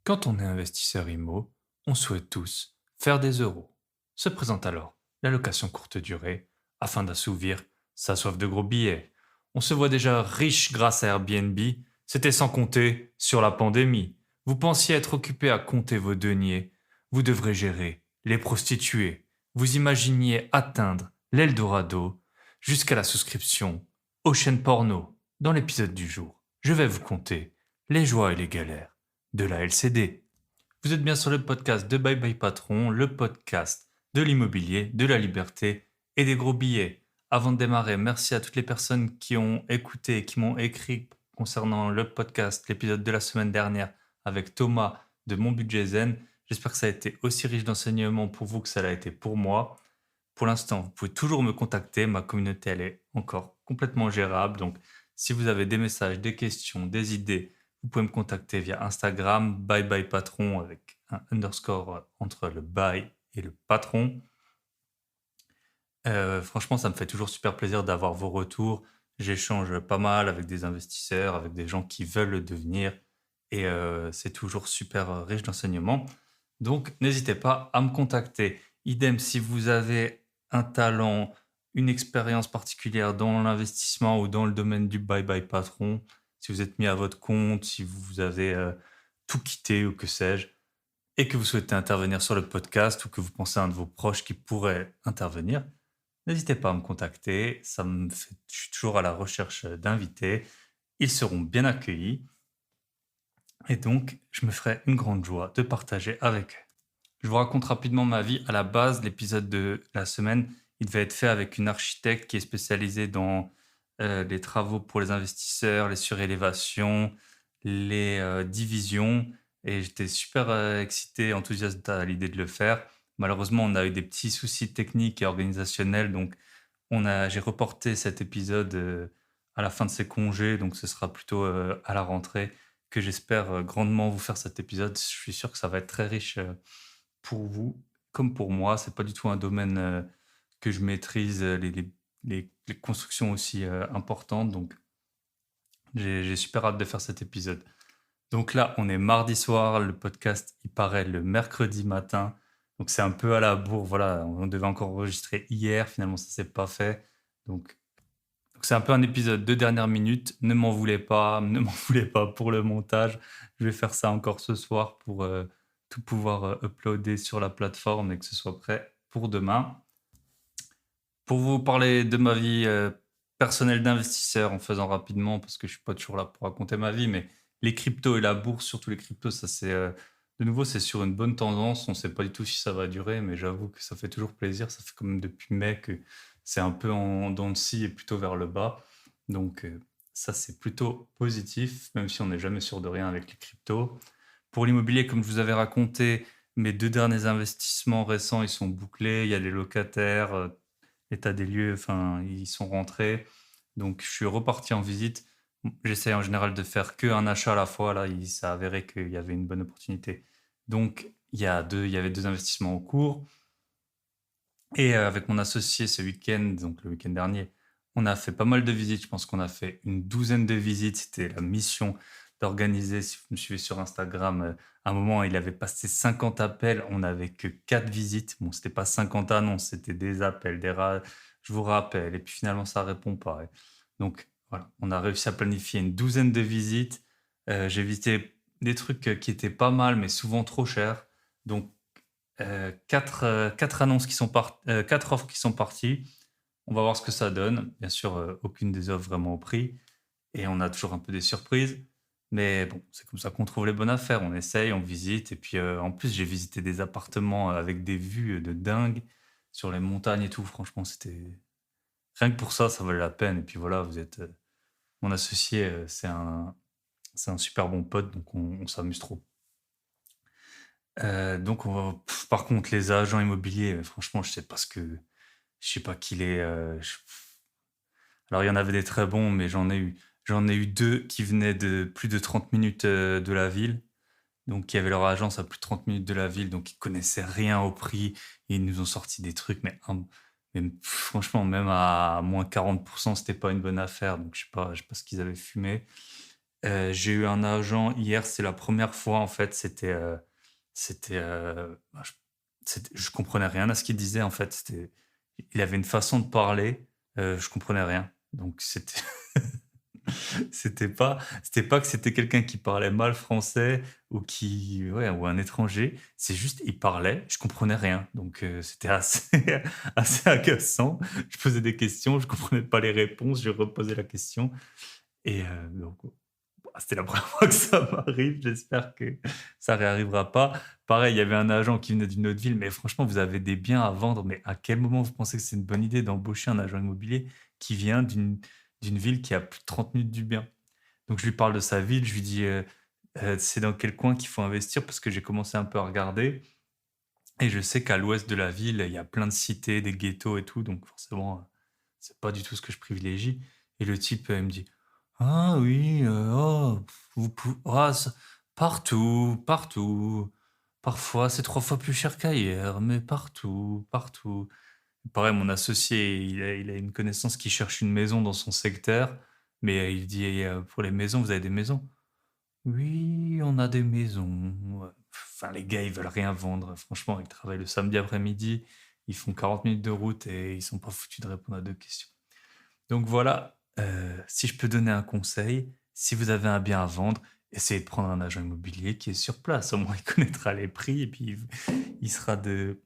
Quand on est investisseur IMO, on souhaite tous faire des euros. Se présente alors la location courte durée afin d'assouvir sa soif de gros billets. On se voit déjà riche grâce à Airbnb, c'était sans compter sur la pandémie. Vous pensiez être occupé à compter vos deniers, vous devrez gérer les prostituées. Vous imaginiez atteindre l'Eldorado jusqu'à la souscription aux chaînes porno. Dans l'épisode du jour, je vais vous conter les joies et les galères de la LCD. Vous êtes bien sur le podcast de Bye Bye Patron, le podcast de l'immobilier, de la liberté et des gros billets. Avant de démarrer, merci à toutes les personnes qui ont écouté et qui m'ont écrit concernant le podcast, l'épisode de la semaine dernière avec Thomas de Mon Budget Zen. J'espère que ça a été aussi riche d'enseignements pour vous que ça l'a été pour moi. Pour l'instant, vous pouvez toujours me contacter. Ma communauté, elle est encore complètement gérable. Donc, si vous avez des messages, des questions, des idées, vous pouvez me contacter via Instagram, bye bye patron avec un underscore entre le bye et le patron. Franchement, ça me fait toujours super plaisir d'avoir vos retours. J'échange pas mal avec des investisseurs, avec des gens qui veulent le devenir. Et c'est toujours super riche d'enseignements. Donc, n'hésitez pas à me contacter. Idem, si vous avez un talent, une expérience particulière dans l'investissement ou dans le domaine du bye bye patron, si vous êtes mis à votre compte, si vous avez tout quitté ou que sais-je, et que vous souhaitez intervenir sur le podcast ou que vous pensez à un de vos proches qui pourrait intervenir, n'hésitez pas à me contacter. Je suis toujours à la recherche d'invités. Ils seront bien accueillis. Et donc, je me ferai une grande joie de partager avec eux. Je vous raconte rapidement ma vie. À la base, l'épisode de la semaine, il devait être fait avec une architecte qui est spécialisée dans les travaux pour les investisseurs, les surélévations, les divisions. Et j'étais super excité, enthousiaste à l'idée de le faire. Malheureusement, on a eu des petits soucis techniques et organisationnels. Donc, j'ai reporté cet épisode à la fin de ses congés. Donc, ce sera plutôt à la rentrée que j'espère grandement vous faire cet épisode. Je suis sûr que ça va être très riche pour vous comme pour moi. C'est pas du tout un domaine que je maîtrise, les constructions aussi importantes. Donc, j'ai super hâte de faire cet épisode. Donc là, on est mardi soir. Le podcast, il paraît le mercredi matin. Donc, c'est un peu à la bourre. Voilà, on devait encore enregistrer hier. Finalement, ça s'est pas fait. Donc, c'est un peu un épisode de dernière minute. Ne m'en voulez pas, ne m'en voulez pas pour le montage. Je vais faire ça encore ce soir pour tout pouvoir uploader sur la plateforme et que ce soit prêt pour demain. Pour vous parler de ma vie personnelle d'investisseur, en faisant rapidement, parce que je suis pas toujours là pour raconter ma vie, mais les cryptos et la bourse, surtout les cryptos, ça c'est de nouveau c'est sur une bonne tendance. On sait pas du tout si ça va durer, mais j'avoue que ça fait toujours plaisir. Ça fait comme depuis mai que c'est un peu en dents de scie et plutôt vers le bas. Donc ça c'est plutôt positif, même si on n'est jamais sûr de rien avec les cryptos. Pour l'immobilier, comme je vous avais raconté, mes deux derniers investissements récents, ils sont bouclés. Il y a les locataires, état des lieux, enfin, ils sont rentrés. Donc, je suis reparti en visite. J'essaie en général de faire qu'un achat à la fois. Là, il s'est avéré qu'il y avait une bonne opportunité. Donc, il y avait deux investissements en cours. Et avec mon associé ce week-end, donc le week-end dernier, on a fait pas mal de visites. Je pense qu'on a fait une douzaine de visites. C'était la mission d'organiser, si vous me suivez sur Instagram, à un moment, il avait passé 50 appels. On n'avait que 4 visites. Bon, c'était pas 50 annonces, c'était des appels, je vous rappelle. Et puis finalement, ça répond pas. Donc voilà, on a réussi à planifier une douzaine de visites. J'ai visité des trucs qui étaient pas mal, mais souvent trop chers. Donc quatre annonces quatre offres qui sont parties. On va voir ce que ça donne. Bien sûr, aucune des offres vraiment au prix. Et on a toujours un peu des surprises. Mais bon, c'est comme ça qu'on trouve les bonnes affaires. On essaye, on visite. Et puis en plus, j'ai visité des appartements avec des vues de dingue sur les montagnes et tout. Franchement, c'était. Rien que pour ça, ça valait la peine. Et puis voilà, vous êtes. Mon associé, c'est un super bon pote, donc on s'amuse trop. Donc, par contre, les agents immobiliers, franchement, je sais pas je sais pas qui les. Alors, il y en avait des très bons, mais j'en ai eu deux qui venaient de plus de 30 minutes de la ville. Donc, qui avaient leur agence à plus de 30 minutes de la ville, donc ils connaissaient rien au prix. Et ils nous ont sorti des trucs, mais franchement, même à moins 40%, c'était pas une bonne affaire. Donc, je sais pas ce qu'ils avaient fumé. J'ai eu un agent hier, c'est la première fois en fait, c'était, bah, je comprenais rien à ce qu'il disait en fait. Il avait une façon de parler, je comprenais rien. Donc c'était c'était pas que c'était quelqu'un qui parlait mal français ou qui ouais, ou un étranger. C'est juste, il parlait, je comprenais rien. Donc c'était assez assez agaçant. Je posais des questions, je comprenais pas les réponses, je reposais la question et donc bah, c'était la première fois que ça m'arrive. J'espère que ça réarrivera pas. Pareil, il y avait un agent qui venait d'une autre ville, mais franchement, vous avez des biens à vendre, mais à quel moment vous pensez que c'est une bonne idée d'embaucher un agent immobilier qui vient d'une ville qui a plus de 30 minutes du bien? Donc je lui parle de sa ville, je lui dis, «C'est dans quel coin qu'il faut investir?» parce que j'ai commencé un peu à regarder et je sais qu'à l'ouest de la ville, il y a plein de cités, des ghettos et tout, donc forcément, c'est pas du tout ce que je privilégie et le type, il me dit: «Ah oui, oh, vous pou ah ça partout, partout. Parfois, c'est 3 fois plus cher qu'ailleurs, mais partout, partout». Pareil, mon associé, il a une connaissance qui cherche une maison dans son secteur, mais il dit: «Pour les maisons, vous avez des maisons?» «Oui, on a des maisons». Ouais. Enfin, les gars, ils veulent rien vendre. Franchement, ils travaillent le samedi après-midi, ils font 40 minutes de route et ils sont pas foutus de répondre à 2 questions. Donc voilà, si je peux donner un conseil, si vous avez un bien à vendre, essayez de prendre un agent immobilier qui est sur place. Au moins, il connaîtra les prix et puis il sera de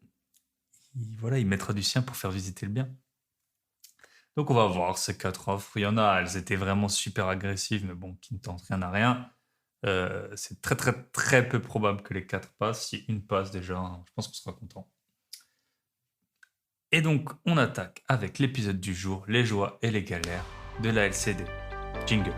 voilà, il mettra du sien pour faire visiter le bien. Donc on va voir ces 4 offres. Il y en a, elles étaient vraiment super agressives, mais bon, qui ne tentent rien à rien. C'est très, très, très peu probable que les 4 passent. Si une passe déjà, hein, je pense qu'on sera content. Et donc, on attaque avec l'épisode du jour, les joies et les galères de la LCD. Jingle.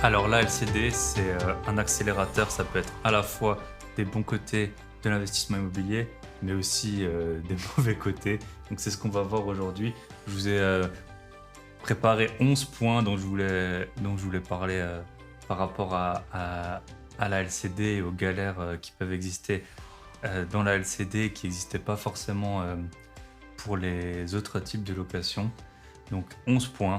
Alors la LCD, c'est un accélérateur, ça peut être à la fois des bons côtés de l'investissement immobilier, mais aussi des mauvais côtés. Donc c'est ce qu'on va voir aujourd'hui. Je vous ai préparé 11 points dont je voulais parler par rapport à la LCD et aux galères qui peuvent exister dans la LCD qui n'existaient pas forcément pour les autres types de locations. Donc 11 points.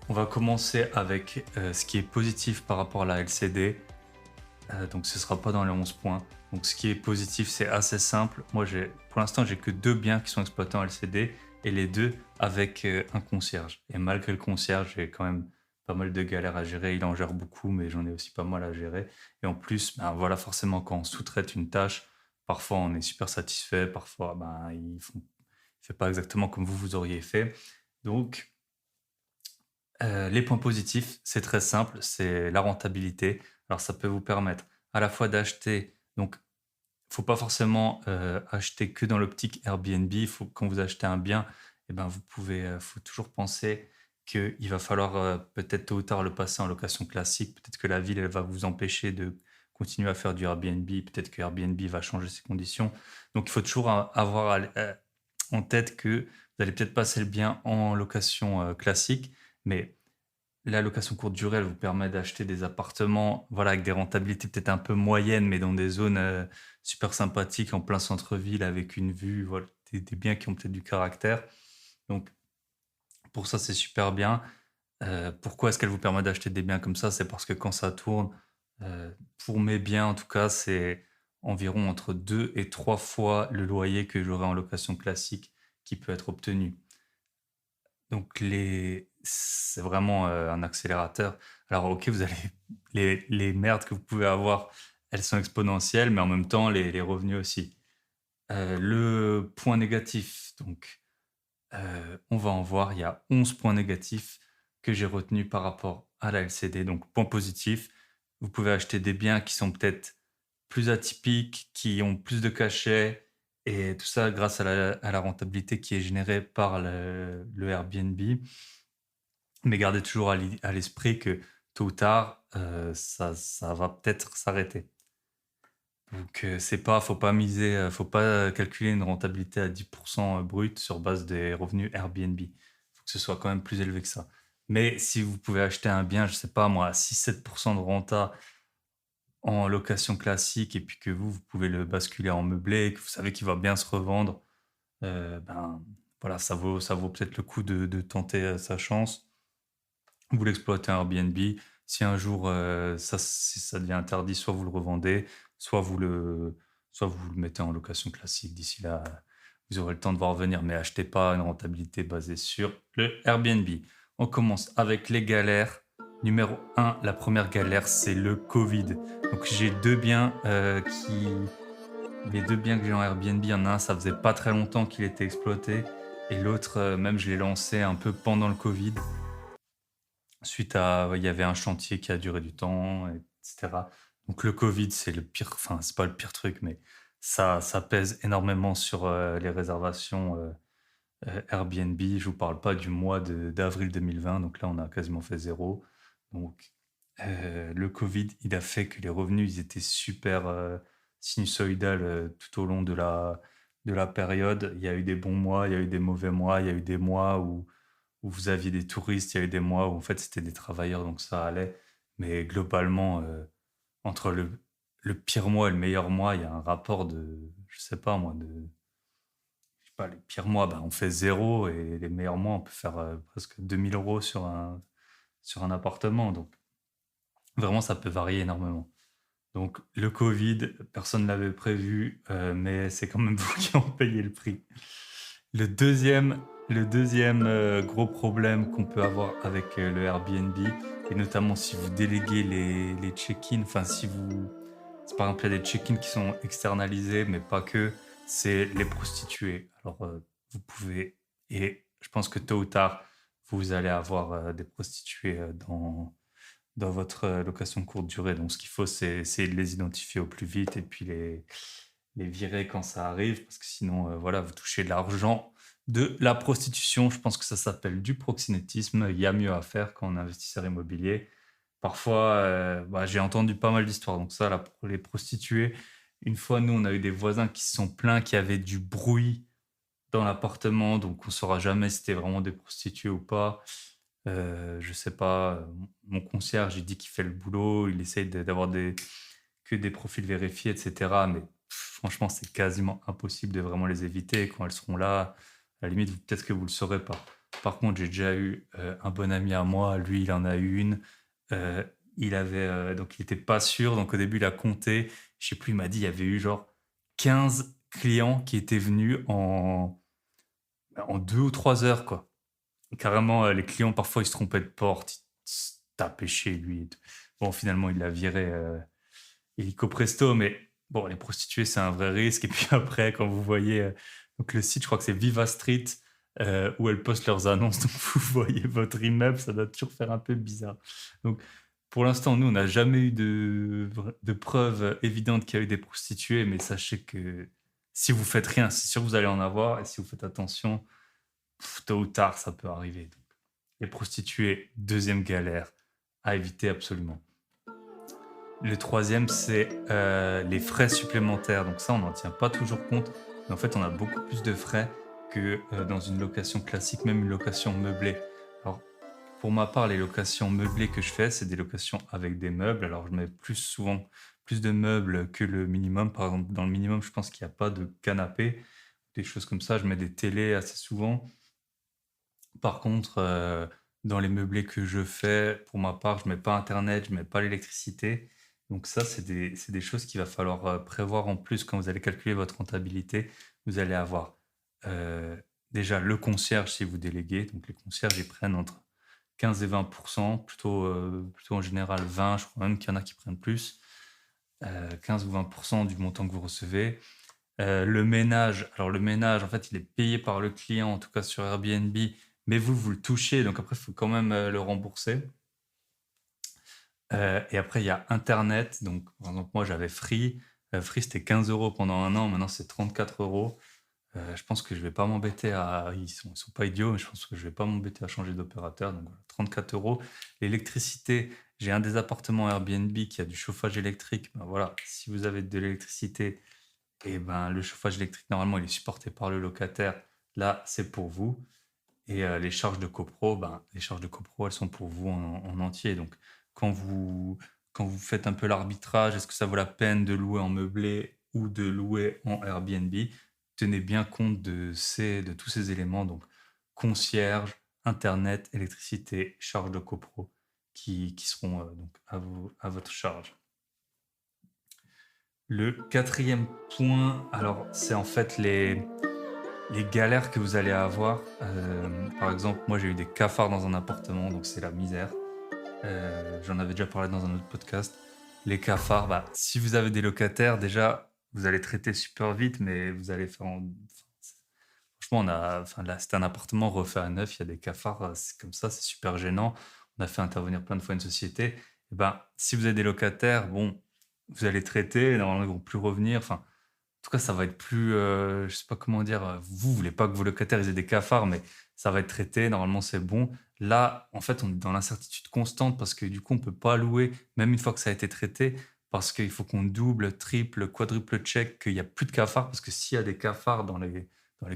On va commencer avec ce qui est positif par rapport à la LCD. Donc ce ne sera pas dans les 11 points. Donc ce qui est positif, c'est assez simple. Moi, pour l'instant, j'ai que 2 biens qui sont exploités en LCD et les 2 avec un concierge. Et malgré le concierge, j'ai quand même pas mal de galères à gérer. Il en gère beaucoup, mais j'en ai aussi pas mal à gérer. Et en plus, ben, voilà, forcément, quand on sous-traite une tâche, parfois on est super satisfait, parfois ben, il ne fait pas exactement comme vous auriez fait. Donc, les points positifs, c'est très simple, c'est la rentabilité. Alors ça peut vous permettre à la fois d'acheter donc faut pas forcément, acheter que dans l'optique Airbnb. Il faut quand vous achetez un bien et ben, vous pouvez, faut toujours penser qu'il va falloir, peut-être tôt ou tard le passer en location classique. Peut-être que la ville, elle va vous empêcher de continuer à faire du Airbnb. Peut-être que Airbnb va changer ses conditions. Donc il faut toujours avoir en tête que vous allez peut-être passer le bien en location, classique, mais la location courte durée, elle vous permet d'acheter des appartements, voilà, avec des rentabilités peut-être un peu moyennes, mais dans des zones, super sympathiques en plein centre-ville avec une vue, voilà, des biens qui ont peut-être du caractère. Donc pour ça, c'est super bien. Pourquoi est-ce qu'elle vous permet d'acheter des biens comme ça? C'est parce que quand ça tourne, pour mes biens en tout cas, c'est environ entre 2 et 3 fois le loyer que j'aurais en location classique qui peut être obtenu. Donc c'est vraiment, un accélérateur. Alors OK, vous allez les merdes que vous pouvez avoir, elles sont exponentielles, mais en même temps les revenus aussi. Le point négatif, donc, on va en voir, il y a 11 points négatifs que j'ai retenus par rapport à la LCD. Donc point positif, vous pouvez acheter des biens qui sont peut-être plus atypiques, qui ont plus de cachet et tout ça grâce à la rentabilité qui est générée par le Airbnb. Mais gardez toujours à l'esprit que tôt ou tard, ça va peut-être s'arrêter. Donc, faut pas miser, faut pas calculer une rentabilité à 10 brut sur base des revenus Airbnb. Faut que ce soit quand même plus élevé que ça. Mais si vous pouvez acheter un bien, je sais pas moi, à 6-7 de renta en location classique et puis que vous pouvez le basculer en meublé et que vous savez qu'il va bien se revendre, ben, voilà, ça vaut peut-être le coup de tenter, sa chance. Vous l'exploitez en Airbnb. Si un jour, si ça devient interdit, soit vous le revendez, soit vous le mettez en location classique. D'ici là, vous aurez le temps de voir venir, mais achetez pas une rentabilité basée sur le Airbnb. On commence avec les galères. Numéro un, la première galère, c'est le Covid. Donc j'ai 2 biens, les 2 biens que j'ai en Airbnb, il y en a un, ça faisait pas très longtemps qu'il était exploité et l'autre, même je l'ai lancé un peu pendant le Covid. Suite à ouais, il y avait un chantier qui a duré du temps et cetera. Donc le covid, c'est le pire, enfin, c'est pas le pire truc, mais ça pèse énormément sur, les réservations, Airbnb. Je vous parle pas du mois de d'avril 2020, donc là, on a quasiment fait zéro. Donc, le covid, il a fait que les revenus, ils étaient super, sinusoïdales, tout au long de la période. Il y a eu des bons mois, il y a eu des mauvais mois, il y a eu des mois où vous aviez des touristes, il y a eu des mois où en fait c'était des travailleurs, donc ça allait. Mais globalement, entre le pire mois et le meilleur mois, il y a un rapport de, je sais pas moi, je sais pas, les pires mois, ben, on fait zéro et les meilleurs mois, on peut faire presque 2 000 € sur un appartement. Donc vraiment, ça peut varier énormément. Donc le Covid, personne ne l'avait prévu, mais c'est quand même vous qui en payez le prix. Le deuxième gros problème qu'on peut avoir avec le Airbnb, et notamment si vous déléguez les check-in, enfin si par exemple il y a des check-in qui sont externalisés, mais pas que, c'est les prostituées. Alors vous pouvez, et je pense que tôt ou tard, vous allez avoir des prostituées dans votre location courte durée. Donc ce qu'il faut, c'est essayer de les identifier au plus vite et puis les virer quand ça arrive, parce que sinon, voilà, vous touchez de l'argent de la prostitution. Je pense que ça s'appelle du proxénétisme. Il y a mieux à faire quand on est investisseur immobilier. Parfois, bah, j'ai entendu pas mal d'histoires. Donc ça, là, pour les prostituées, une fois, nous, on a eu des voisins qui se sont plaints qu'il y avait du bruit dans l'appartement, donc on saura jamais si c'était vraiment des prostituées ou pas. Je sais pas, mon concierge, il dit qu'il fait le boulot, il essaye d'avoir que des profils vérifiés, etc. Mais franchement, c'est quasiment impossible de vraiment les éviter. Quand elles seront là, à la limite, peut-être que vous le saurez pas. Par contre, j'ai déjà eu un bon ami à moi, lui, il en a eu une. Euh, donc il était pas sûr, donc au début, il a compté. Je sais plus, il m'a dit, il y avait eu genre 15 clients qui étaient venus en 2 ou 3 heures, quoi. Carrément, les clients, parfois, ils se trompaient de porte, ils se tapaient chez lui et tout. Bon, finalement, il l'a viré illico presto, mais bon, les prostituées, c'est un vrai risque. Et puis après, quand vous voyez donc le site, je crois que c'est Viva Street, où elles postent leurs annonces, donc vous voyez votre immeuble, ça doit toujours faire un peu bizarre. Donc, pour l'instant, nous, on n'a jamais eu de preuves évidentes qu'il y a eu des prostituées, mais sachez que si vous faites rien, c'est sûr que vous allez en avoir, et si vous faites attention, tôt ou tard, ça peut arriver. Donc, les prostituées, deuxième galère à éviter absolument. Le troisième, c'est les frais supplémentaires. Donc ça, on n'en tient pas toujours compte. Mais en fait, on a beaucoup plus de frais que dans une location classique, même une location meublée. Alors, pour ma part, les locations meublées que je fais, c'est des locations avec des meubles. Alors, je mets souvent plus de meubles que le minimum. Par exemple, dans le minimum, je pense qu'il n'y a pas de canapé, des choses comme ça. Je mets des télés assez souvent. Par contre, dans les meublés que je fais, pour ma part, je mets pas internet, je mets pas l'électricité. Donc ça, c'est des choses qu'il va falloir prévoir en plus quand vous allez calculer votre rentabilité. Vous allez avoir euh, déjà le concierge si vous déléguez. Donc les concierges, ils prennent entre 15 et 20%, plutôt en général 20, je crois même qu'il y en a qui prennent plus, 15 ou 20% du montant que vous recevez. Le ménage, alors le ménage, en fait, il est payé par le client, en tout cas sur Airbnb, mais vous le touchez, donc après, il faut quand même le rembourser. Et après, il y a Internet. Donc, par exemple, moi, j'avais Free. Free, c'était 15 € pendant un an. Maintenant, c'est 34 €. Je pense que je vais pas m'embêter à. Ils sont pas idiots, mais je pense que je vais pas m'embêter à changer d'opérateur. Donc, voilà, 34 €. L'électricité, j'ai un des appartements Airbnb qui a du chauffage électrique. Ben voilà, si vous avez de l'électricité, et ben, le chauffage électrique, normalement, il est supporté par le locataire. Là, c'est pour vous. Et les charges de copro, ben, les charges de copro, elles sont pour vous en entier. Donc, quand vous, quand vous faites un peu l'arbitrage, est-ce que ça vaut la peine de louer en meublé ou de louer en Airbnb? Tenez bien compte de tous ces éléments, donc concierge, internet, électricité, charges de copro qui seront donc à votre charge. Le quatrième point, alors c'est en fait les galères que vous allez avoir. Par exemple, moi j'ai eu des cafards dans un appartement, donc c'est la misère. J'en avais déjà parlé dans un autre podcast. Les cafards, bah, si vous avez des locataires, déjà, vous allez traiter super vite, mais vous allez faire franchement, là, c'était un appartement refait à neuf, il y a des cafards, c'est comme ça, c'est super gênant. On a fait intervenir plein de fois une société. Et ben, si vous avez des locataires, bon, vous allez traiter, normalement, ils vont plus revenir. Enfin, en tout cas, ça va être plus, je sais pas comment dire, vous voulez pas que vos locataires ils aient des cafards, mais ça va être traité, normalement c'est bon. Là, en fait, on est dans l'incertitude constante parce que du coup, on peut pas louer, même une fois que ça a été traité, parce qu'il faut qu'on double, triple, quadruple check qu'il y a plus de cafards, parce que s'il y a des cafards dans les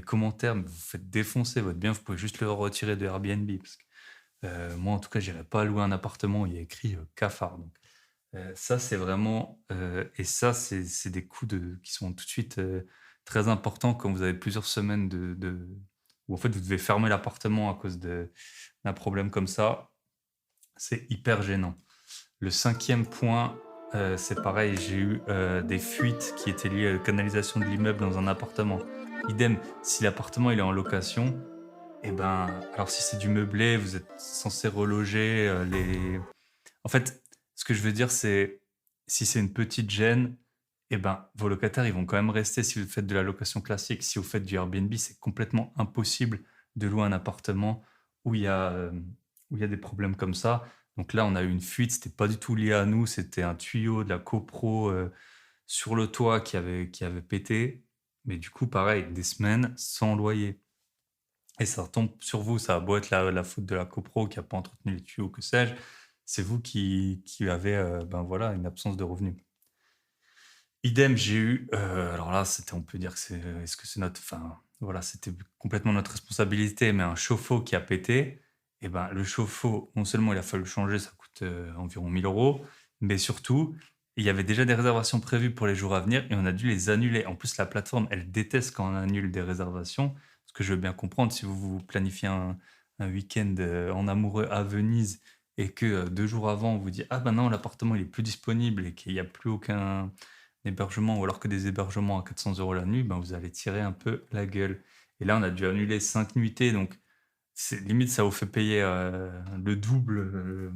commentaires, mais vous faites défoncer votre bien, vous pouvez juste le retirer de Airbnb. Parce que, moi, en tout cas, j'irai pas louer un appartement où il y a écrit cafard. Donc, ça, c'est vraiment, et ça, c'est des coûts qui sont tout de suite très importants quand vous avez plusieurs semaines où en fait vous devez fermer l'appartement à cause d'un problème comme ça. C'est hyper gênant. Le cinquième point, c'est pareil, j'ai eu des fuites qui étaient liées à la canalisation de l'immeuble dans un appartement. Idem, si l'appartement il est en location, et ben, alors si c'est du meublé, vous êtes censé reloger les. En fait, ce que je veux dire, c'est si c'est une petite gêne, eh ben, vos locataires, ils vont quand même rester si vous faites de la location classique. Si vous faites du Airbnb, c'est complètement impossible de louer un appartement où où il y a des problèmes comme ça. Donc là, on a eu une fuite, c'était pas du tout lié à nous, c'était un tuyau de la copro sur le toit qui avait pété. Mais du coup, pareil, des semaines sans loyer. Et ça retombe sur vous, ça a beau être la faute de la copro qui a pas entretenu les tuyaux, que sais-je, c'est vous qui avez ben voilà, une absence de revenus. Idem, j'ai eu, alors là, c'était, on peut dire que c'est, est-ce que c'est notre, enfin, voilà, c'était complètement notre responsabilité, mais un chauffe-eau qui a pété, et ben, le chauffe-eau, non seulement il a fallu le changer, ça coûte environ 1 000 euros, mais surtout, il y avait déjà des réservations prévues pour les jours à venir et on a dû les annuler. En plus, la plateforme, elle déteste quand on annule des réservations, parce que je veux bien comprendre, si vous planifiez un week-end en amoureux à Venise et que 2 jours avant, on vous dit, ah ben non, l'appartement, il est plus disponible et qu'il n'y a plus aucun hébergement ou alors que des hébergements à 400 euros la nuit, ben vous allez tirer un peu la gueule. Et là, on a dû annuler 5 nuitées, donc limite, ça vous fait payer le double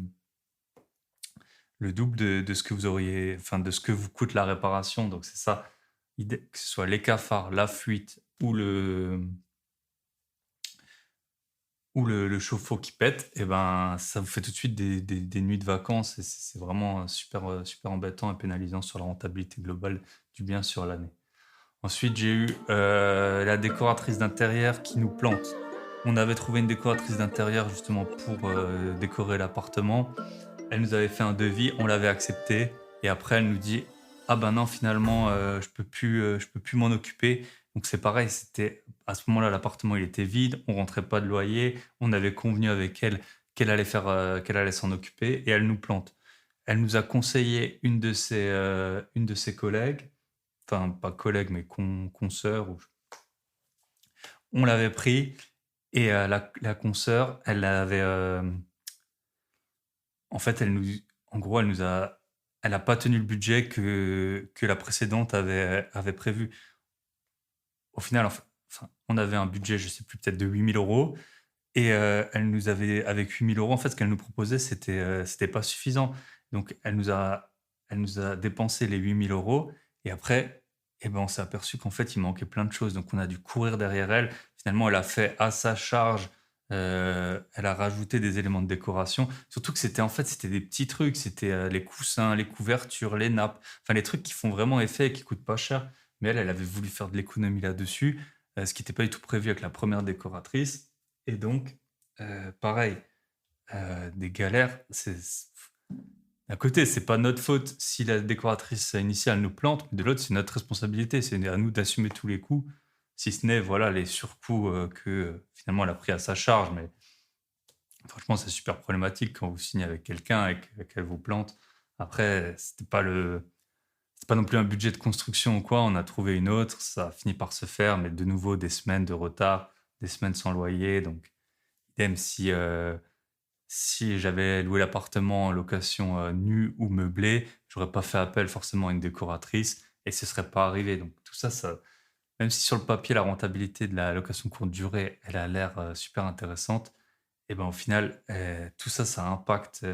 de ce que vous auriez, enfin de ce que vous coûte la réparation. Donc c'est ça, que ce soit les cafards, la fuite ou le chauffe-eau qui pète, et ben ça vous fait tout de suite des nuits de vacances et c'est vraiment super, super embêtant et pénalisant sur la rentabilité globale du bien sur l'année. Ensuite, j'ai eu la décoratrice d'intérieur qui nous plante. On avait trouvé une décoratrice d'intérieur justement pour décorer l'appartement. Elle nous avait fait un devis, on l'avait accepté. Et après, elle nous dit, ah ben non, finalement, je peux plus m'en occuper. Donc c'est pareil, c'était à ce moment-là, l'appartement il était vide, on rentrait pas de loyer. On avait convenu avec elle qu'elle allait s'en occuper et elle nous plante. Elle nous a conseillé une de ses collègues, enfin pas collègue mais consoeur. On l'avait pris et la consoeur, elle avait, en fait, en gros, elle a pas tenu le budget que la précédente avait prévu. Au final, enfin, on avait un budget, je sais plus, peut-être de 8 000 euros. Et elle nous avait, avec 8 000 euros, en fait, ce qu'elle nous proposait, c'était pas suffisant. Donc, elle nous a dépensé les 8 000 euros. Et après, eh ben, on s'est aperçu qu'en fait, il manquait plein de choses. Donc, on a dû courir derrière elle. Finalement, elle a fait à sa charge. Elle a rajouté des éléments de décoration. Surtout que c'était des petits trucs. C'était les coussins, les couvertures, les nappes. Enfin, les trucs qui font vraiment effet et qui coûtent pas cher. Mais elle avait voulu faire de l'économie là-dessus, ce qui n'était pas du tout prévu avec la première décoratrice. Et donc, pareil, des galères, d'un côté, c'est pas notre faute si la décoratrice initiale nous plante, mais de l'autre, c'est notre responsabilité. C'est à nous d'assumer tous les coûts, si ce n'est voilà, les surcoûts que finalement elle a pris à sa charge. Mais franchement, c'est super problématique quand vous signez avec quelqu'un et qu'elle vous plante. Après, c'était pas non plus un budget de construction ou quoi. On a trouvé une autre, ça a fini par se faire, mais de nouveau des semaines de retard, des semaines sans loyer. Donc, idem si j'avais loué l'appartement en location nue ou meublée, j'aurais pas fait appel forcément à une décoratrice et ce serait pas arrivé. Donc tout ça, même si sur le papier la rentabilité de la location courte durée, elle a l'air super intéressante, et ben au final, tout ça, ça impacte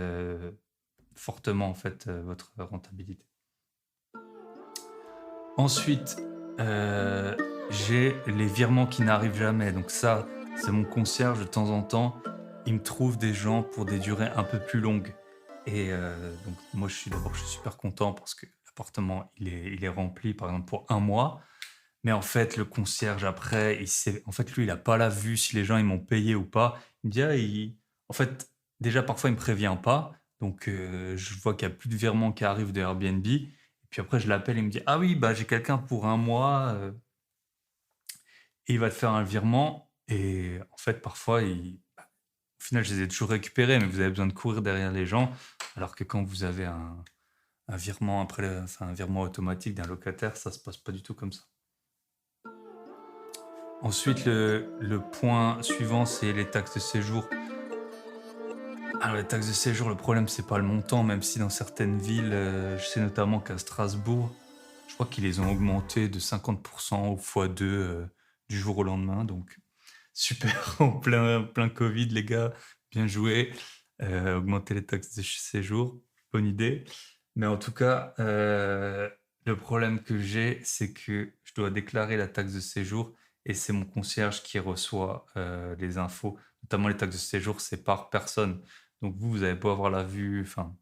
fortement en fait votre rentabilité. Ensuite, j'ai les virements qui n'arrivent jamais. Donc ça, c'est mon concierge de temps en temps. Il me trouve des gens pour des durées un peu plus longues. Et donc moi, je suis super content parce que l'appartement, il est rempli, par exemple, pour un mois. Mais en fait, le concierge, après, en fait, lui, il a pas la vue si les gens, ils m'ont payé ou pas. Il me dit: «Ah, en fait, déjà, parfois, il me prévient pas. Donc, je vois qu'il y a plus de virements qui arrivent de Airbnb. Et puis après, je l'appelle, il me dit: «Ah oui, bah, j'ai quelqu'un pour un mois, et il va te faire un virement.» Et en fait, parfois, au final, je les ai toujours récupérés, mais vous avez besoin de courir derrière les gens. Alors que quand vous avez un virement un virement automatique d'un locataire, ça se passe pas du tout comme ça. Ensuite, le point suivant, c'est les taxes de séjour. Alors, les taxes de séjour, le problème, c'est pas le montant, même si dans certaines villes, je sais notamment qu'à Strasbourg, je crois qu'ils les ont augmentés de 50% ou fois 2 du jour au lendemain. Donc, super, en plein Covid, les gars, bien joué. Augmenter les taxes de séjour, bonne idée. Mais en tout cas, le problème que j'ai, c'est que je dois déclarer la taxe de séjour et c'est mon concierge qui reçoit les infos. Notamment les taxes de séjour, c'est par personne. Donc vous avez beau avoir la vue, enfin,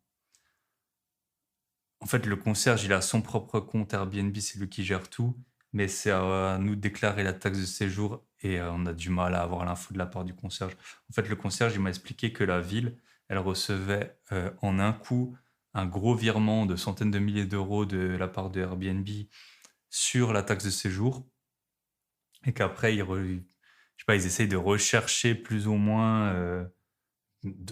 en fait, le concierge, il a son propre compte Airbnb, c'est lui qui gère tout, mais c'est à nous de déclarer la taxe de séjour et on a du mal à avoir l'info de la part du concierge. En fait, le concierge, il m'a expliqué que la ville, elle recevait en un coup un gros virement de centaines de milliers d'euros de la part de Airbnb sur la taxe de séjour et qu'après, je sais pas, ils essayent de rechercher plus ou moins,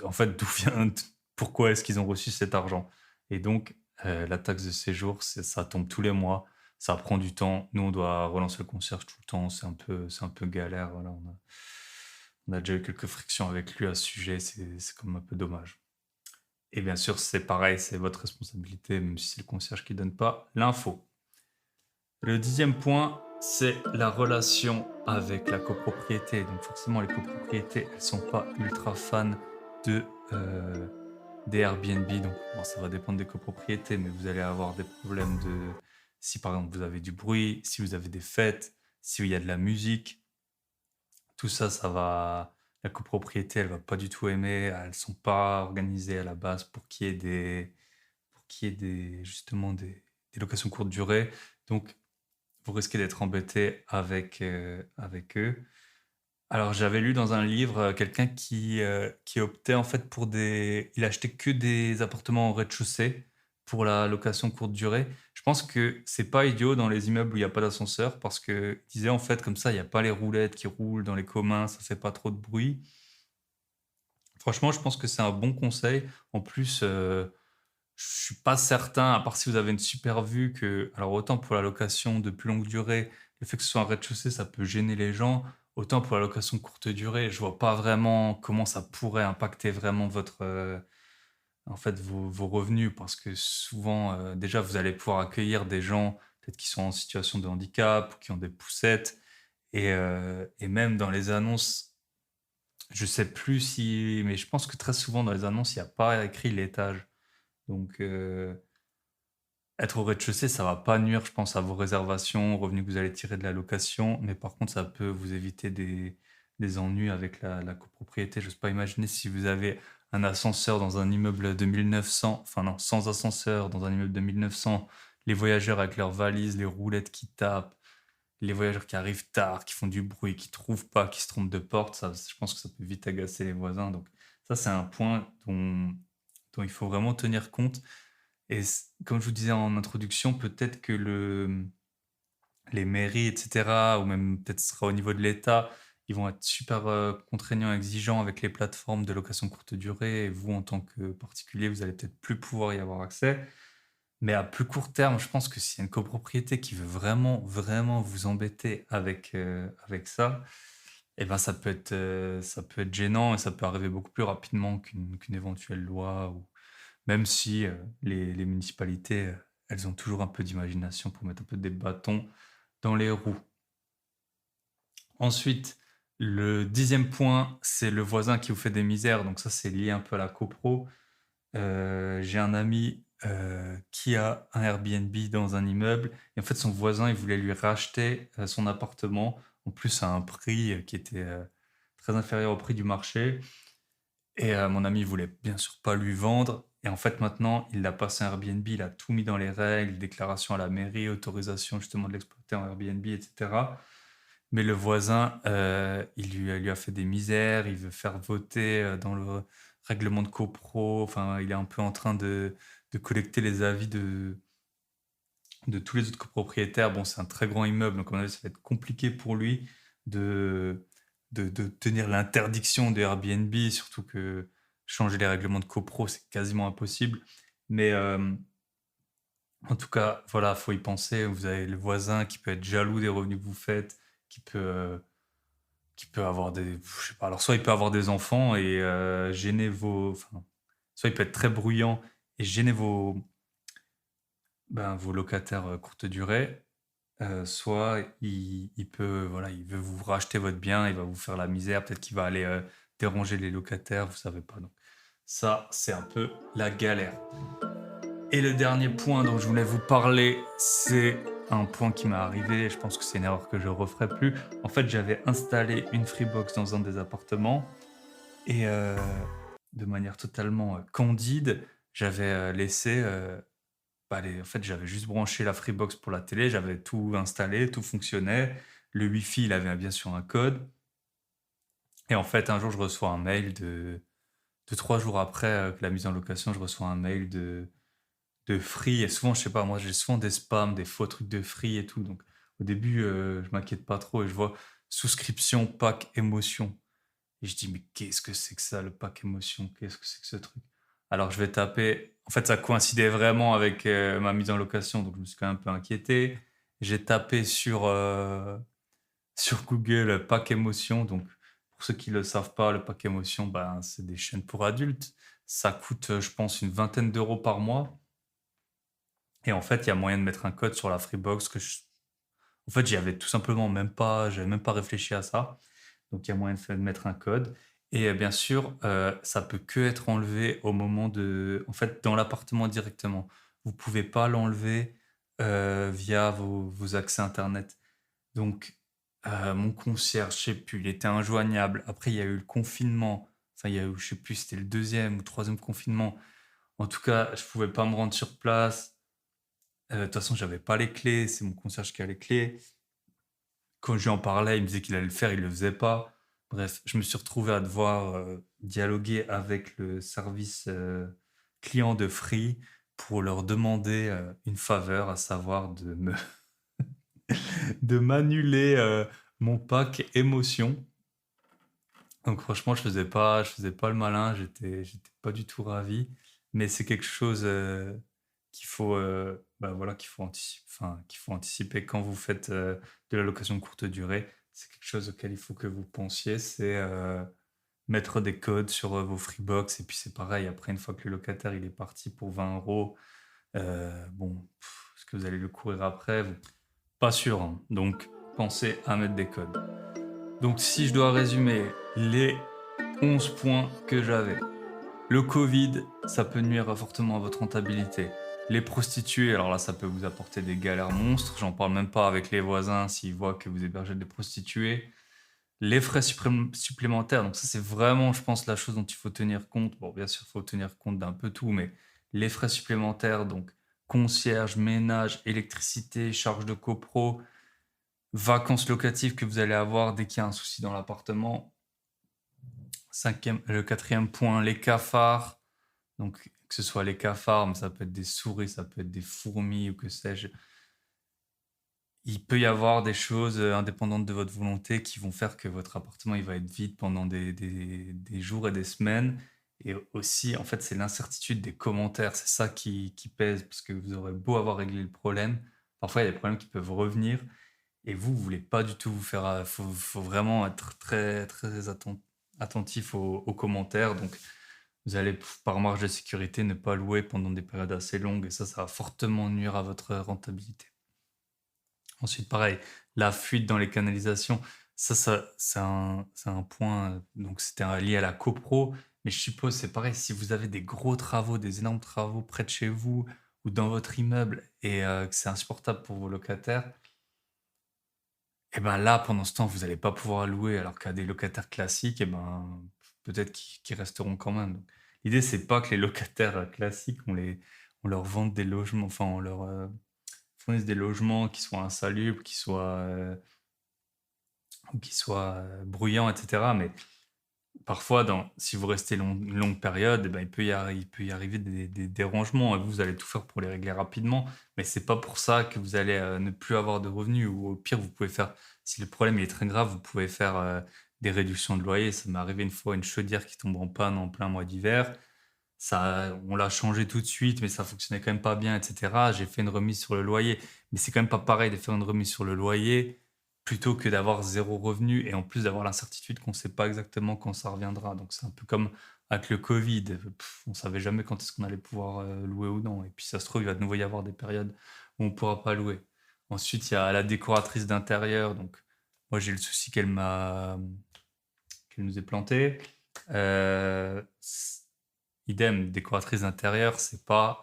en fait, d'où vient, pourquoi est-ce qu'ils ont reçu cet argent. Et donc, la taxe de séjour, ça tombe tous les mois, ça prend du temps. Nous, on doit relancer le concierge tout le temps, c'est un peu galère. Voilà, on a déjà eu quelques frictions avec lui à ce sujet, c'est comme un peu dommage. Et bien sûr, c'est pareil, c'est votre responsabilité, même si c'est le concierge qui donne pas l'info. Le 10e point, c'est la relation avec la copropriété. Donc forcément, les copropriétés, elles sont pas ultra fans de, heu, des Airbnb. Donc bon, ça va dépendre des copropriétés, mais vous allez avoir des problèmes si par exemple vous avez du bruit, si vous avez des fêtes, s'il y a de la musique, tout ça, la copropriété, elle va pas du tout aimer. Elles sont pas organisées à la base pour qu'il y ait justement des locations courte durée. Donc vous risquez d'être embêté avec eux. Alors j'avais lu dans un livre, quelqu'un qui optait en fait il achetait que des appartements au rez-de-chaussée pour la location courte durée. Je pense que c'est pas idiot dans les immeubles où il y a pas d'ascenseur parce qu'il disait en fait comme ça, il y a pas les roulettes qui roulent dans les communs, ça fait pas trop de bruit. Franchement, je pense que c'est un bon conseil. En plus, je suis pas certain, à part si vous avez une super vue, alors autant pour la location de plus longue durée, le fait que ce soit un rez-de-chaussée, ça peut gêner les gens. Autant pour la location courte durée, je vois pas vraiment comment ça pourrait impacter vraiment en fait, vos revenus, parce que souvent, déjà, vous allez pouvoir accueillir des gens peut-être qui sont en situation de handicap, ou qui ont des poussettes, et même dans les annonces, je sais plus mais je pense que très souvent dans les annonces, il y a pas écrit l'étage. Donc, être au rez-de-chaussée, ça va pas nuire, je pense, à vos réservations, aux revenus que vous allez tirer de la location, mais par contre, ça peut vous éviter des ennuis avec la copropriété. J'ose pas imaginer si vous avez un ascenseur dans un immeuble de 1900, enfin non, sans ascenseur dans un immeuble de 1900, les voyageurs avec leurs valises, les roulettes qui tapent, les voyageurs qui arrivent tard, qui font du bruit, qui trouvent pas, qui se trompent de porte, ça, je pense que ça peut vite agacer les voisins. Donc ça, c'est un point dont il faut vraiment tenir compte. Et comme je vous disais en introduction, peut-être que les mairies, etc., ou même peut-être ce sera au niveau de l'État, ils vont être super contraignants, exigeants avec les plateformes de location courte durée. Et vous, en tant que particulier, vous allez peut-être plus pouvoir y avoir accès. Mais à plus court terme, je pense que s'il y a une copropriété qui veut vraiment, vraiment vous embêter avec ça, eh ben ça peut être gênant et ça peut arriver beaucoup plus rapidement qu'une éventuelle loi. Ou... Même si les municipalités, elles ont toujours un peu d'imagination pour mettre un peu des bâtons dans les roues. Ensuite, le 10e point, c'est le voisin qui vous fait des misères. Donc ça, c'est lié un peu à la copro. J'ai un ami qui a un Airbnb dans un immeuble. Et en fait, son voisin, il voulait lui racheter son appartement, en plus à un prix qui était très inférieur au prix du marché. Et mon ami, il voulait bien sûr pas lui vendre. Et en fait, maintenant, il l'a passé un Airbnb, il a tout mis dans les règles, déclaration à la mairie, autorisation justement de l'exploiter en Airbnb, etc. Mais le voisin, il lui a fait des misères, il veut faire voter dans le règlement de copro. Enfin, il est un peu en train de collecter les avis de tous les autres copropriétaires. Bon, c'est un très grand immeuble, donc à mon avis, ça va être compliqué pour lui de, de tenir l'interdiction de Airbnb, surtout que changer les règlements de copro, c'est quasiment impossible. Mais en tout cas, voilà, faut y penser. Vous avez le voisin qui peut être jaloux des revenus que vous faites, qui peut, euh, qui peut avoir des, je sais pas, alors soit il peut avoir des enfants et gêner enfin, soit il peut être très bruyant et gêner vos locataires courte durée, soit il peut, voilà, il veut vous racheter votre bien, il va vous faire la misère, peut-être qu'il va aller déranger les locataires, vous savez pas. Donc ça, c'est un peu la galère. Et le dernier point dont je voulais vous parler, c'est un point qui m'est arrivé, je pense que c'est une erreur que je referai plus. En fait, j'avais installé une Freebox dans un des appartements et de manière totalement candide, j'avais laissé... en fait, j'avais juste branché la Freebox pour la télé, j'avais tout installé, tout fonctionnait. Le Wi-Fi, il avait bien sûr un code. Et en fait, un jour, je reçois un mail de 3 jours après que la mise en location, je reçois un mail de Free. Et souvent, je sais pas, moi, j'ai souvent des spams, des faux trucs de Free et tout. Donc, au début, je m'inquiète pas trop et je vois souscription pack émotion. Et je dis, mais qu'est-ce que c'est que ça, le pack émotion? Qu'est-ce que c'est que ce truc? Alors, je vais taper. En fait, ça coïncidait vraiment avec ma mise en location, donc je me suis quand même un peu inquiété. J'ai tapé sur Google pack émotion. Donc, pour ceux qui ne le savent pas, le pack émotion, ben, c'est des chaînes pour adultes. Ça coûte, je pense, une vingtaine d'euros par mois. Et en fait, il y a moyen de mettre un code sur la Freebox en fait, j'avais même pas réfléchi à ça. Donc, il y a moyen de mettre un code. Et bien sûr, ça peut que être enlevé au moment en fait, dans l'appartement directement. Vous pouvez pas l'enlever via vos accès Internet. Donc, mon concierge, je sais plus, il était injoignable. Après, il y a eu le confinement. Enfin, il y a eu, je sais plus, c'était le deuxième ou troisième confinement. En tout cas, je pouvais pas me rendre sur place. De toute façon, j'avais pas les clés. C'est mon concierge qui a les clés. Quand je lui en parlais, il me disait qu'il allait le faire, il le faisait pas. Bref, je me suis retrouvé à devoir dialoguer avec le service client de Free pour leur demander une faveur, à savoir de m'annuler mon pack émotion. Donc franchement, je faisais pas le malin, j'étais pas du tout ravi, mais c'est quelque chose qu'il faut anticiper quand vous faites de la location courte durée. C'est quelque chose auquel il faut que vous pensiez, c'est mettre des codes sur vos Freebox. Et puis c'est pareil, après une fois que le locataire il est parti pour 20 euros, est-ce que vous allez le courir après? Pas sûr, hein. Donc pensez à mettre des codes. Donc si je dois résumer les 11 points que j'avais. Le Covid, ça peut nuire fortement à votre rentabilité. Les prostituées, alors là, ça peut vous apporter des galères monstres. J'en parle même pas avec les voisins s'ils voient que vous hébergez des prostituées. Les frais supplémentaires, donc ça, c'est vraiment, je pense, la chose dont il faut tenir compte. Bon, bien sûr, il faut tenir compte d'un peu tout, mais les frais supplémentaires, donc concierge, ménage, électricité, charges de copro, vacances locatives que vous allez avoir dès qu'il y a un souci dans l'appartement. Le quatrième point, les cafards. Donc, que ce soit les cafards, mais ça peut être des souris, ça peut être des fourmis ou que sais-je. il peut y avoir des choses, indépendantes de votre volonté qui vont faire que votre appartement, il va être vide pendant des jours et des semaines et aussi, en fait, c'est l'incertitude des commentaires. C'est ça qui pèse parce que vous aurez beau avoir réglé le problème, parfois il y a des problèmes qui peuvent revenir et vous voulez pas du tout vous faire, faut vraiment être très, très attentif aux commentaires donc vous allez par marge de sécurité ne pas louer pendant des périodes assez longues et ça va fortement nuire à votre rentabilité. Ensuite, pareil, la fuite dans les canalisations, ça c'est un point, donc c'était lié à la copro, mais je suppose c'est pareil, si vous avez des gros travaux, des énormes travaux près de chez vous ou dans votre immeuble et que c'est insupportable pour vos locataires, et ben là, pendant ce temps, vous allez pas pouvoir louer alors qu'à des locataires classiques, et ben, peut-être qu'ils resteront quand même. Donc l'idée, c'est pas que les locataires, classiques, on leur vende des logements, enfin on leur, fournisse des logements qui soient insalubres, qui soient bruyants, etc. Mais parfois, si vous restez une longue période, eh ben, il peut y arriver des dérangements et vous allez tout faire pour les régler rapidement. Mais c'est pas pour ça que vous allez ne plus avoir de revenus ou au pire, vous pouvez faire, si le problème est très grave, vous pouvez faire des réductions de loyer. Ça m'est arrivé une fois, une chaudière qui tombe en panne en plein mois d'hiver. Ça, on l'a changé tout de suite, mais ça fonctionnait quand même pas bien, etc. J'ai fait une remise sur le loyer, mais c'est quand même pas pareil de faire une remise sur le loyer plutôt que d'avoir zéro revenu et en plus d'avoir l'incertitude qu'on sait pas exactement quand ça reviendra. Donc c'est un peu comme avec le Covid, on savait jamais quand est-ce qu'on allait pouvoir louer ou non. Et puis ça se trouve, il va de nouveau y avoir des périodes où on pourra pas louer. Ensuite, il y a la décoratrice d'intérieur. Donc moi j'ai le souci qu'elle nous ait planté. Euh, Idem, décoratrice d'intérieur, c'est pas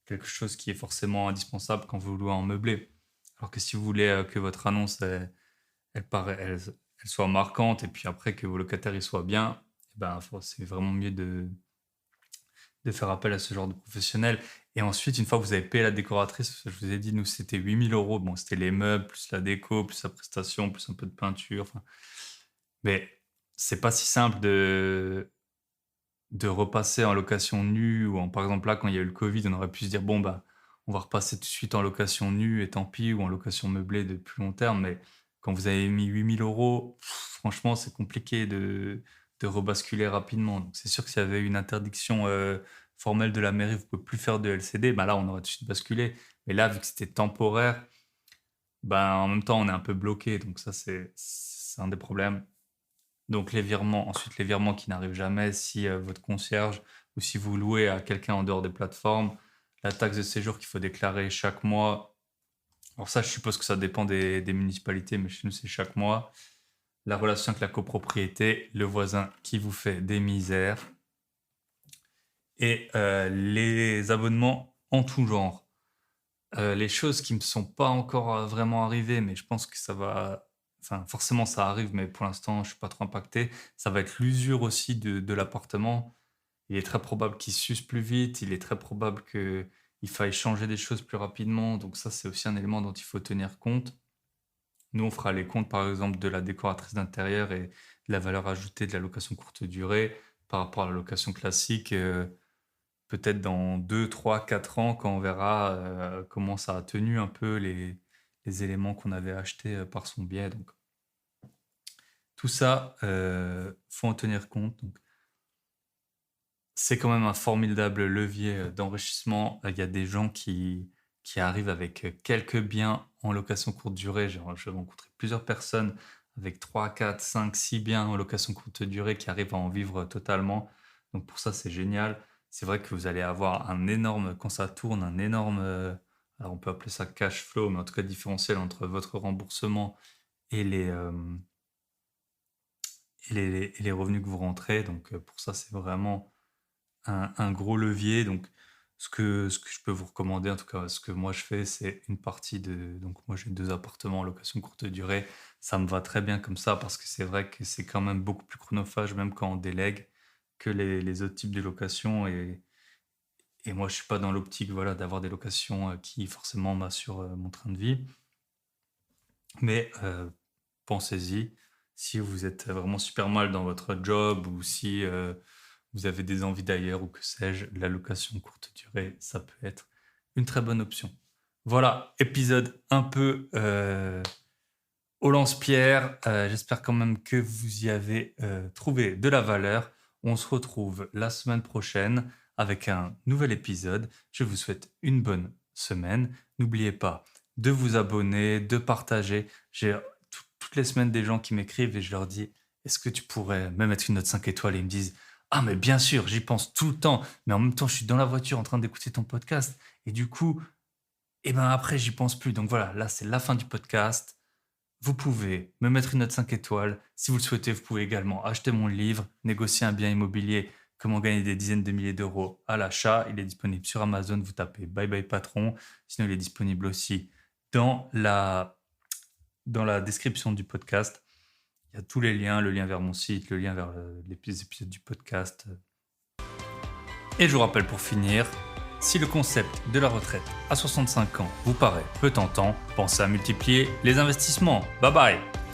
quelque chose qui est forcément indispensable quand vous louez en meublé. Alors que si vous voulez que votre annonce elle soit marquante et puis après que vos locataires y soient bien, eh ben, c'est vraiment mieux de faire appel à ce genre de professionnel. Et ensuite, une fois que vous avez payé la décoratrice, je vous ai dit, nous, c'était 8 000 euros. Bon, c'était les meubles, plus la déco, plus la prestation, plus un peu de peinture. Enfin, mais c'est pas si simple de repasser en location nue ou par exemple là quand il y a eu le Covid, on aurait pu se dire bon bah on va repasser tout de suite en location nue et tant pis ou en location meublée de plus long terme. Mais quand vous avez mis 8 000 euros, franchement c'est compliqué de rebasculer rapidement. Donc c'est sûr que s'il y avait une interdiction formelle de la mairie, vous pouvez plus faire de LCD, bah là on aurait tout de suite basculé. Mais là vu que c'était temporaire, ben en même temps on est un peu bloqué. Donc ça c'est un des problèmes. Donc les virements, ensuite les virements qui n'arrivent jamais si votre concierge ou si vous louez à quelqu'un en dehors des plateformes, la taxe de séjour qu'il faut déclarer chaque mois. Alors ça, je suppose que ça dépend des municipalités, mais chez nous c'est chaque mois. La relation avec la copropriété, le voisin qui vous fait des misères et les abonnements en tout genre. Les choses qui me sont pas encore vraiment arrivées, mais je pense que ça va. Enfin, forcément, ça arrive, mais pour l'instant, je suis pas trop impacté. Ça va être l'usure aussi de l'appartement. Il est très probable qu'il s'use plus vite. Il est très probable qu'il faille changer des choses plus rapidement. Donc ça, c'est aussi un élément dont il faut tenir compte. Nous, on fera les comptes, par exemple, de la décoratrice d'intérieur et de la valeur ajoutée de la location courte durée par rapport à la location classique. Peut-être dans 2, 3, 4 ans, quand on verra comment ça a tenu un peu les éléments qu'on avait achetés par son biais. Donc, tout ça, faut en tenir compte. Donc, c'est quand même un formidable levier d'enrichissement. Il y a des gens qui arrivent avec quelques biens en location courte durée. J'ai rencontré plusieurs personnes avec 3, 4, 5, 6 biens en location courte durée qui arrivent à en vivre totalement. Donc pour ça, c'est génial. C'est vrai que vous allez avoir un énorme, quand ça tourne, un énorme, alors on peut appeler ça cash flow, mais en tout cas différentiel entre votre remboursement et les revenus que vous rentrez. Donc pour ça, c'est vraiment un gros levier. Donc, ce que je peux vous recommander, en tout cas, ce que moi je fais, c'est une partie de. Donc, moi j'ai 2 appartements en location courte durée. Ça me va très bien comme ça parce que c'est vrai que c'est quand même beaucoup plus chronophage, même quand on délègue, que les autres types de locations. Et moi, je suis pas dans l'optique voilà, d'avoir des locations qui forcément m'assurent mon train de vie. Mais pensez-y, si vous êtes vraiment super mal dans votre job ou si vous avez des envies d'ailleurs ou que sais-je, la location courte durée, ça peut être une très bonne option. Voilà, épisode un peu au lance-pierre. J'espère quand même que vous y avez trouvé de la valeur. On se retrouve la semaine prochaine avec un nouvel épisode. Je vous souhaite une bonne semaine. N'oubliez pas de vous abonner, de partager. J'ai toutes les semaines des gens qui m'écrivent et je leur dis, est-ce que tu pourrais me mettre une note 5 étoiles? Et ils me disent, ah mais bien sûr, j'y pense tout le temps. Mais en même temps, je suis dans la voiture en train d'écouter ton podcast. Et du coup, et ben après, j'y pense plus. Donc voilà, là, c'est la fin du podcast. Vous pouvez me mettre une note 5 étoiles. Si vous le souhaitez, vous pouvez également acheter mon livre, Négocier un bien immobilier, comment gagner des dizaines de milliers d'euros à l'achat. Il est disponible sur Amazon. Vous tapez Bye Bye Patron. Sinon, il est disponible aussi dans la description du podcast. Il y a tous les liens, le lien vers mon site, le lien vers les épisodes du podcast. Et je vous rappelle pour finir, si le concept de la retraite à 65 ans vous paraît peu tentant, pensez à multiplier les investissements. Bye bye!